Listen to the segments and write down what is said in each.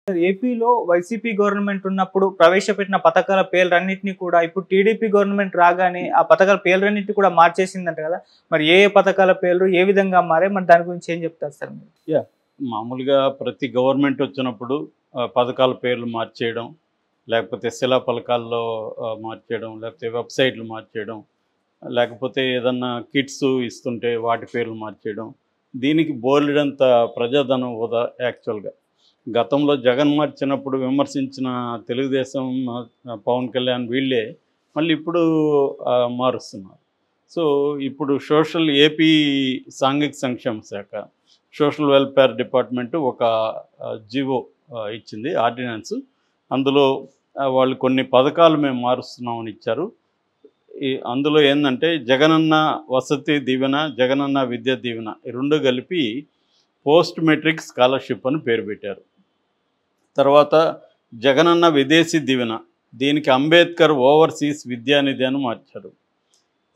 ఏపీలో YCP government ఉన్నప్పుడు ప్రవేశపెట్టిన పథకాల పేర్లన్నింటినీ కూడా ఇప్పుడు టీడీపీ గవర్నమెంట్ రాగానే ఆ పథకాల పేర్లన్నింటినీ కూడా మార్చేసిందంట కదా. మరి ఏ ఏ పథకాల పేర్లు ఏ విధంగా మారే, మరి దాని గురించి ఏం చెప్తారు సార్ మీరు? మామూలుగా ప్రతి గవర్నమెంట్ వచ్చినప్పుడు పథకాల పేర్లు మార్చేయడం, లేకపోతే శిలా పలకాల్లో మార్చేయడం, లేకపోతే వెబ్సైట్లు మార్చేయడం, లేకపోతే ఏదన్నా కిట్స్ ఇస్తుంటే వాటి పేర్లు మార్చేయడం, దీనికి బోలెడంత ప్రజాధనం వృధా. యాక్చువల్గా గతంలో జగన్ మార్చినప్పుడు విమర్శించిన తెలుగుదేశం, పవన్ కళ్యాణ్ వీళ్ళే మళ్ళీ ఇప్పుడు మారుస్తున్నారు. సో ఇప్పుడు ఏపీ సాంఘిక సంక్షేమ శాఖ సోషల్ వెల్ఫేర్ డిపార్ట్మెంటు ఒక జీవో ఇచ్చింది, ఆర్డినెన్స్. అందులో వాళ్ళు కొన్ని పథకాలు మేము మారుస్తున్నామని ఇచ్చారు. అందులో ఏంటంటే జగనన్న వసతి దీవెన, జగనన్న విద్యా దీవెన ఈ రెండు కలిపి పోస్ట్ మెట్రిక్ స్కాలర్షిప్ అని పేరు పెట్టారు. తర్వాత జగనన్న విదేశీ దీవెన, దీనికి అంబేద్కర్ ఓవర్సీస్ విద్యానిధి అని మార్చారు.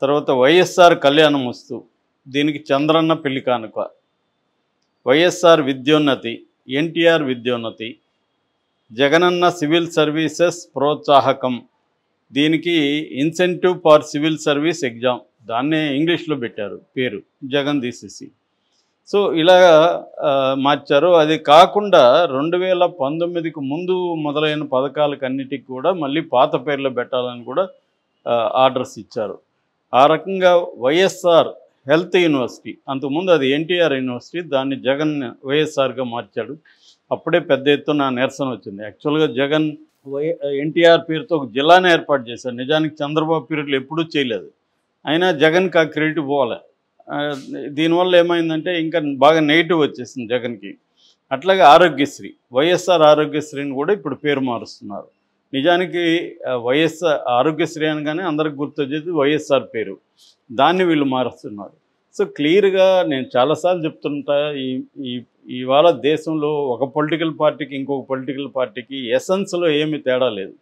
తర్వాత వైఎస్ఆర్ కళ్యాణం వస్తు, దీనికి చంద్రన్న పెళ్లి కానుక. వైఎస్ఆర్ విద్యోన్నతి, ఎన్టీఆర్ విద్యోన్నతి. జగనన్న సివిల్ సర్వీసెస్ ప్రోత్సాహకం, దీనికి incentive for civil service exam, దాన్నే ఇంగ్లీష్లో పెట్టారు పేరు, జగన్ తీసేసి. సో ఇలా మార్చారు. అది కాకుండా 2019కు ముందు మొదలైన పథకాలకన్నిటికి కూడా మళ్ళీ పాత పేర్లు పెట్టాలని కూడా ఆర్డర్స్ ఇచ్చారు. ఆ రకంగా వైఎస్ఆర్ హెల్త్ యూనివర్సిటీ, అంతకుముందు అది ఎన్టీఆర్ యూనివర్సిటీ, దాన్ని జగన్ వైఎస్ఆర్గా మార్చాడు. అప్పుడే పెద్ద ఎత్తున నిరసన వచ్చింది. యాక్చువల్గా జగన్ ఎన్టీఆర్ పేరుతో ఒక జిల్లానే ఏర్పాటు చేశారు. నిజానికి చంద్రబాబు పీరియడ్లో ఎప్పుడూ చేయలేదు. అయినా జగన్కి ఆ క్రెడిట్ పోలే. దీనివల్ల ఏమైందంటే ఇంకా బాగా నెగిటివ్ వచ్చేసింది జగన్కి. అట్లాగే ఆరోగ్యశ్రీ, వైఎస్ఆర్ ఆరోగ్యశ్రీని కూడా ఇప్పుడు పేరు మారుస్తున్నారు. నిజానికి వైఎస్ఆర్ ఆరోగ్యశ్రీ అనగానే అందరికి గుర్తొచ్చేది వైఎస్ఆర్ పేరు, దాన్ని వీళ్ళు మారుస్తున్నారు. సో క్లియర్గా నేను చాలాసార్లు చెప్తుంటా, ఇవాళ దేశంలో ఒక పొలిటికల్ పార్టీకి ఇంకొక పొలిటికల్ పార్టీకి ఎసెన్స్లో ఏమీ తేడా లేదు.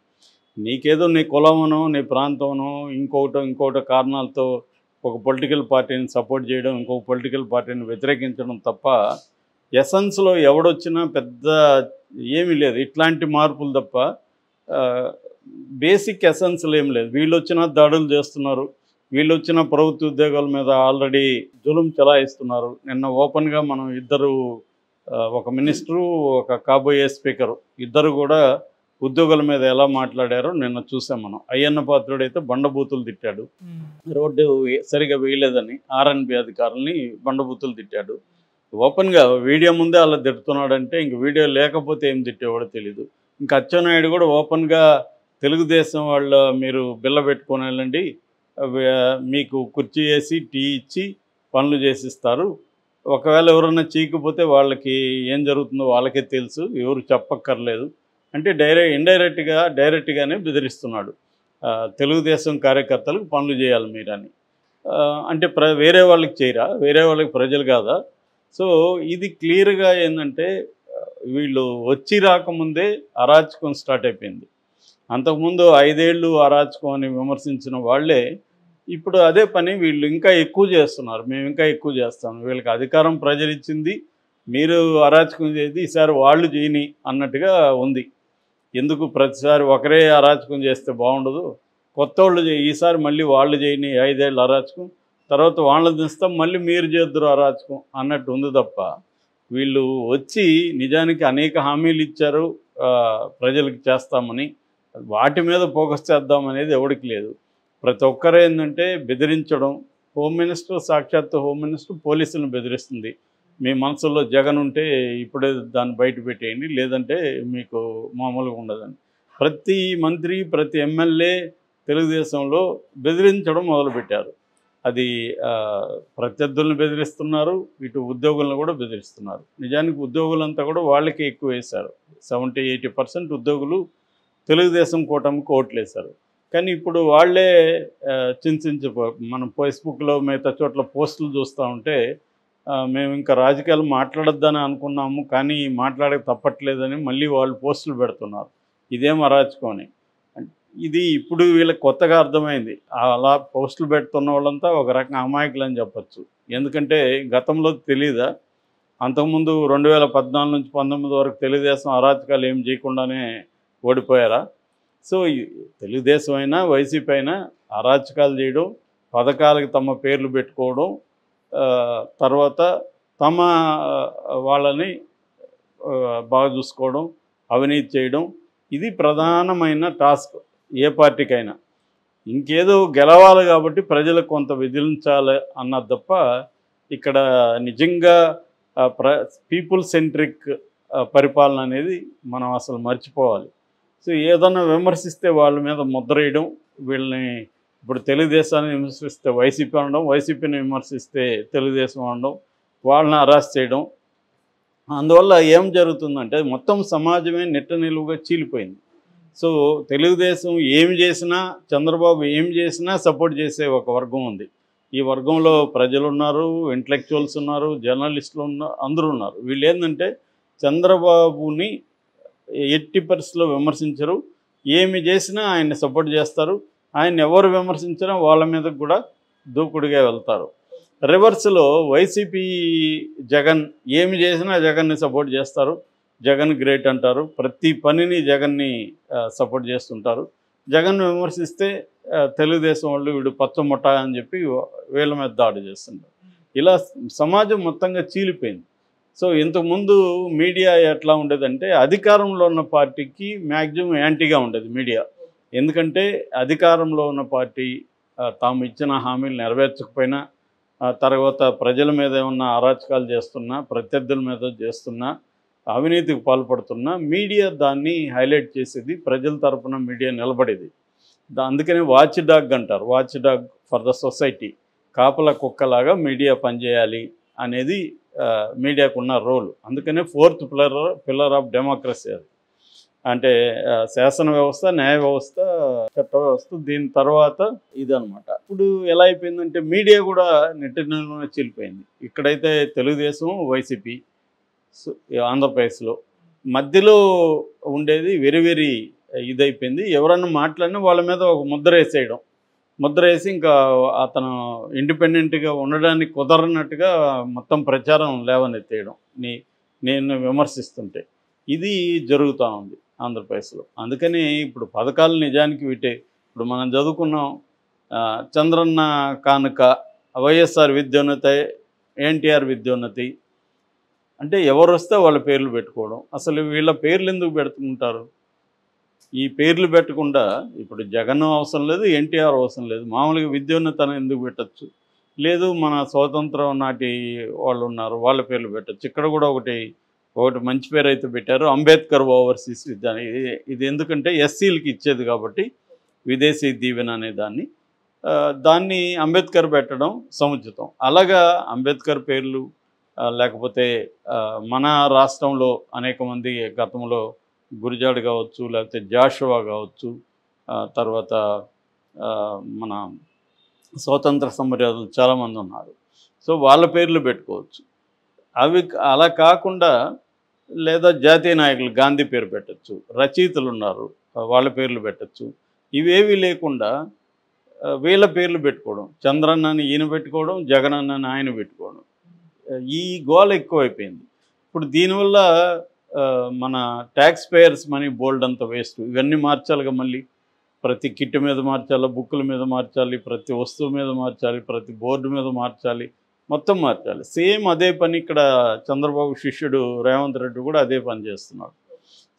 నీకేదో నీ కులమనో, నీ ప్రాంతమనో, ఇంకోటో కారణాలతో ఒక పొలిటికల్ పార్టీని సపోర్ట్ చేయడం, ఇంకొక పొలిటికల్ పార్టీని వ్యతిరేకించడం తప్ప ఎసెన్స్లో ఎవడొచ్చినా పెద్ద ఏమీ లేదు. ఇట్లాంటి మార్పులు తప్ప బేసిక్ ఎసెన్స్లు ఏం లేదు. వీళ్ళు వచ్చినా దాడులు చేస్తున్నారు, వీళ్ళు వచ్చిన ప్రభుత్వ ఉద్యోగాల మీద ఆల్రెడీ జులుం చలాయిస్తున్నారు. నిన్న ఓపెన్గా మనం ఇద్దరు, ఒక మినిస్టరు, ఒక కాబోయే స్పీకరు, ఇద్దరు కూడా ఉద్యోగుల మీద ఎలా మాట్లాడారో నిన్న చూసాం మనం. అయ్యన్న పాత్రుడైతే బండబూతులు తిట్టాడు, రోడ్డు సరిగా వేయలేదని ఆర్ఎన్బి అధికారులని బండబూతులు తిట్టాడు. ఓపెన్గా వీడియో ముందే అలా తిడుతున్నాడంటే ఇంక వీడియో లేకపోతే ఏం తిట్టేవాడో తెలీదు. ఇంకా అచ్చెన్నాయుడు కూడా ఓపెన్గా తెలుగుదేశం వాళ్ళ మీరు బిల్ల పెట్టుకొని వెళ్ళండి, మీకు కుర్చీ వేసి టీ ఇచ్చి పనులు చేసిస్తారు, ఒకవేళ ఎవరన్నా చీకపోతే వాళ్ళకి ఏం జరుగుతుందో వాళ్ళకే తెలుసు, ఎవరు చెప్పక్కర్లేదు అంటే డైరెక్ట్గానే బెదిరిస్తున్నాడు. తెలుగుదేశం కార్యకర్తలకు పనులు చేయాలి మీరని. అంటే వేరే వాళ్ళకి చేయరా, వేరే వాళ్ళకి ప్రజలు కాదా? సో ఇది క్లియర్గా ఏంటంటే వీళ్ళు వచ్చి రాకముందే అరాచకం స్టార్ట్ అయిపోయింది. అంతకుముందు 5 ఏళ్ళు అరాచకం అని విమర్శించిన వాళ్ళే ఇప్పుడు అదే పని వీళ్ళు ఇంకా ఎక్కువ చేస్తున్నారు. మేము ఇంకా ఎక్కువ చేస్తాం, వీళ్ళకి అధికారం ప్రజలు ఇచ్చింది, మీరు అరాచకం చేసి ఈసారి వాళ్ళు చేయని అన్నట్టుగా ఉంది. ఎందుకు ప్రతిసారి ఒకరే అరాచకం చేస్తే బాగుండదు, కొత్త వాళ్ళు ఈసారి మళ్ళీ వాళ్ళు చేయని 5 ఏళ్ళు అరాచకం, తర్వాత వాళ్ళని దిస్తాం, మళ్ళీ మీరు చేద్దరు అరాచకం అన్నట్టు ఉంది తప్ప వీళ్ళు వచ్చి నిజానికి అనేక హామీలు ఇచ్చారు ప్రజలకు చేస్తామని, వాటి మీద ఫోకస్ చేద్దామనేది ఎవరికి లేదు. ప్రతి ఒక్కరు ఏంటంటే బెదిరించడం. హోమ్ మినిస్టర్, సాక్షాత్తు హోమ్ మినిస్టర్ పోలీసులను బెదిరిస్తుంది, మీ మనసులో జగన్ ఉంటే ఇప్పుడే దాన్ని బయట పెట్టేయండి, లేదంటే మీకు మామూలుగా ఉండదని. ప్రతి మంత్రి, ప్రతి ఎమ్మెల్యే తెలుగుదేశంలో బెదిరించడం మొదలుపెట్టారు. అది ప్రత్యర్థులను బెదిరిస్తున్నారు, ఇటు ఉద్యోగులను కూడా బెదిరిస్తున్నారు. నిజానికి ఉద్యోగులంతా కూడా వాళ్ళకి ఎక్కువ వేశారు. 70-80% ఉద్యోగులు తెలుగుదేశం కూటమికి ఓట్లేశారు. కానీ ఇప్పుడు వాళ్ళే మనం ఫేస్బుక్లో మిగతా చోట్ల పోస్టులు చూస్తూ ఉంటే మేము ఇంకా రాజకీయాలు మాట్లాడొద్దని అనుకున్నాము కానీ మాట్లాడక తప్పట్లేదని మళ్ళీ వాళ్ళు పోస్టులు పెడుతున్నారు. ఇదేం అరాచకం అని. ఇది ఇప్పుడు వీళ్ళకి కొత్తగా అర్థమైంది. అలా పోస్టులు పెడుతున్న వాళ్ళంతా ఒక రకంగా అమాయకులు అని చెప్పచ్చు. ఎందుకంటే గతంలో తెలీదా, అంతకుముందు 2014 నుంచి 19 వరకు తెలుగుదేశం అరాచకాలు ఏం చేయకుండానే ఓడిపోయారా? సో తెలుగుదేశం అయినా వైసీపీ అయినా అరాచకాలు చేయడం, పథకాలకు తమ పేర్లు పెట్టుకోవడం, తర్వాత తమ వాళ్ళని బాగా చూసుకోవడం, అవినీతి చేయడం, ఇది ప్రధానమైన టాస్క్ ఏ పార్టీకైనా. ఇంకేదో గెలవాలి కాబట్టి ప్రజలకు కొంత విధించాలి అన్నది తప్ప ఇక్కడ నిజంగా పీపుల్ సెంట్రిక్ పరిపాలన అనేది మనం అసలు మర్చిపోవాలి. సో ఏదన్నా విమర్శిస్తే వాళ్ళ మీద ముద్ర వేయడం, వీళ్ళని ఇప్పుడు తెలుగుదేశాన్ని విమర్శిస్తే వైసీపీ అనడం, వైసీపీని విమర్శిస్తే తెలుగుదేశం అనడం, వాళ్ళని అరెస్ట్ చేయడం. అందువల్ల ఏం జరుగుతుందంటే మొత్తం సమాజమే నిట్ట నిలువుగా చీలిపోయింది. సో తెలుగుదేశం ఏమి చేసినా, చంద్రబాబు ఏం చేసినా సపోర్ట్ చేసే ఒక వర్గం ఉంది. ఈ వర్గంలో ప్రజలు ఉన్నారు, ఇంటలెక్చువల్స్ ఉన్నారు, జర్నలిస్టులు ఉన్నారు, అందరూ ఉన్నారు. వీళ్ళు ఏంటంటే చంద్రబాబుని ఎట్టి పరిస్థితుల్లో విమర్శించరు, ఏమి చేసినా ఆయన్ని సపోర్ట్ చేస్తారు. ఆయన ఎవరు విమర్శించినా వాళ్ళ మీద కూడా దూకుడుగా వెళ్తారు. రివర్స్లో వైసీపీ జగన్ ఏమి చేసినా జగన్ని సపోర్ట్ చేస్తారు, జగన్ గ్రేట్ అంటారు, ప్రతి పనిని జగన్ని సపోర్ట్ చేస్తుంటారు. జగన్ విమర్శిస్తే తెలుగుదేశం వాళ్ళు వీడు పచ్చముట్ట అని చెప్పి వీళ్ళ మీద దాడి చేస్తుంటారు. ఇలా సమాజం మొత్తంగా చీలిపోయింది. సో ఇంతకుముందు మీడియా ఎట్లా ఉండేదంటే అధికారంలో ఉన్న పార్టీకి మ్యాక్సిమం యాంటీగా ఉండేది మీడియా. ఎందుకంటే అధికారంలో ఉన్న పార్టీ తాము ఇచ్చిన హామీలు నెరవేర్చకపోయినా, తర్వాత ప్రజల మీద ఏమన్నా అరాచకాలు చేస్తున్నా, ప్రత్యర్థుల మీద చేస్తున్నా, అవినీతికి పాల్పడుతున్నా మీడియా దాన్ని హైలైట్ చేసేది, ప్రజల తరపున మీడియా నిలబడేది. అందుకనే వాచ్ డాగ్ అంటారు, watch dog for the society. కాపల కుక్కలాగా మీడియా పనిచేయాలి అనేది మీడియాకున్న రోల్. అందుకనే 4th పిల్లర్ ఆఫ్ డెమోక్రసీ అది. అంటే శాసన వ్యవస్థ, న్యాయ వ్యవస్థ, చట్ట వ్యవస్థ, దీని తర్వాత ఇదనమాట. ఇప్పుడు ఎలా అయిపోయిందంటే మీడియా కూడా నెట్టిన చీలిపోయింది. ఇక్కడైతే తెలుగుదేశం, వైసీపీ ఆంధ్రప్రదేశ్లో మధ్యలో ఉండేది వెరీ వెరీ ఇదైపోయింది. ఎవరన్నా మాట్లాడినా వాళ్ళ మీద ఒక ముద్ర వేసేయడం, ముద్ర వేసి ఇంకా అతను ఇండిపెండెంట్గా ఉండడానికి కుదరనట్టుగా మొత్తం ప్రచారం లేవనెత్తేయడం, నేను విమర్శిస్తుంటే ఇది జరుగుతూ ఉంది ఆంధ్రప్రదేశ్లో. అందుకని ఇప్పుడు పథకాలు నిజానికి వీటే. ఇప్పుడు మనం చదువుకున్నాం, చంద్రన్న కానుక, వైఎస్ఆర్ విద్యోన్నతి, ఎన్టీఆర్ విద్యోన్నతి, అంటే ఎవరు వస్తే వాళ్ళ పేర్లు పెట్టుకోవడం. అసలు వీళ్ళ పేర్లు ఎందుకు పెట్టుకుంటారు? ఈ పేర్లు పెట్టకుండా ఇప్పుడు జగన్ అవసరం లేదు, ఎన్టీఆర్ అవసరం లేదు, మామూలుగా విద్యోన్నతను ఎందుకు పెట్టచ్చు? లేదు మన స్వాతంత్రం నాటి వాళ్ళు ఉన్నారు, వాళ్ళ పేర్లు పెట్టచ్చు. ఇక్కడ కూడా ఒకటి మంచి పేరు అయితే పెట్టారు, అంబేద్కర్ ఓవర్సీస్ విద్య. ఇది ఎందుకంటే ఎస్సీలకి ఇచ్చేది కాబట్టి విదేశీ దీవెన అనే దాన్ని అంబేద్కర్ పెట్టడం సముచితం. అలాగా అంబేద్కర్ పేర్లు లేకపోతే మన రాష్ట్రంలో అనేక మంది గతంలో గురిజాడ్ కావచ్చు, లేకపోతే జాషువా కావచ్చు, తర్వాత మన స్వాతంత్ర సమరయోధులు చాలామంది ఉన్నారు. సో వాళ్ళ పేర్లు పెట్టుకోవచ్చు. అవి అలా కాకుండా లేదా జాతీయ నాయకులు గాంధీ పేరు పెట్టచ్చు, రచయితలు ఉన్నారు వాళ్ళ పేర్లు పెట్టచ్చు. ఇవేవి లేకుండా వీళ్ళ పేర్లు పెట్టుకోవడం, చంద్రన్నని ఈయన పెట్టుకోవడం, జగనన్నని ఆయన పెట్టుకోవడం, ఈ గోల ఎక్కువైపోయింది. ఇప్పుడు దీనివల్ల మన ట్యాక్స్ పేయర్స్ మనీ బోల్డ్ అంత వేస్ట్. ఇవన్నీ మార్చాలిగా, మళ్ళీ ప్రతి కిట్ మీద మార్చాలి, బుక్కుల మీద మార్చాలి, ప్రతి వస్తువు మీద మార్చాలి, ప్రతి బోర్డు మీద మార్చాలి, మొత్తం మార్చాలి. సేమ్ అదే పని ఇక్కడ చంద్రబాబు శిష్యుడు రేవంత్ రెడ్డి కూడా అదే పని చేస్తున్నాడు.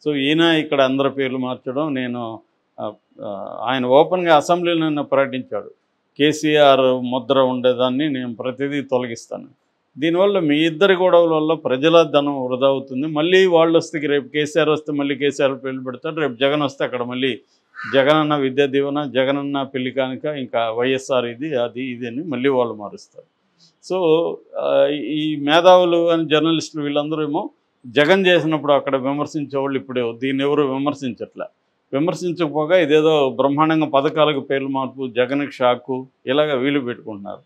సో ఈయన ఇక్కడ అందరి పేర్లు మార్చడం, ఆయన ఓపెన్గా అసెంబ్లీలో ప్రకటించాడు, కేసీఆర్ ముద్ర ఉండేదాన్ని నేను ప్రతిదీ తొలగిస్తాను. దీనివల్ల మీ ఇద్దరి గొడవల వల్ల ప్రజల ధనం వృధా అవుతుంది. మళ్ళీ వాళ్ళు వస్తే, రేపు కేసీఆర్ వస్తే మళ్ళీ కేసీఆర్ పేర్లు పెడతారు, రేపు జగన్ వస్తే అక్కడ మళ్ళీ జగనన్న విద్యా దీవెన, జగనన్న పెళ్లి కానుక, ఇంకా వైఎస్ఆర్ ఇది అది ఇది అని మళ్ళీ వాళ్ళు మారుస్తారు. సో ఈ మేధావులు అని జర్నలిస్టులు వీళ్ళందరూ ఏమో జగన్ చేసినప్పుడు అక్కడ విమర్శించేవాళ్ళు ఇప్పుడు దీన్ని ఎవరు విమర్శించట్లే. విమర్శించకపోగా ఇదేదో బ్రహ్మాండంగా పథకాలకు పేర్లు మార్పు, జగన్కి షాకు, ఇలాగ వీళ్ళు పెట్టుకుంటున్నారు.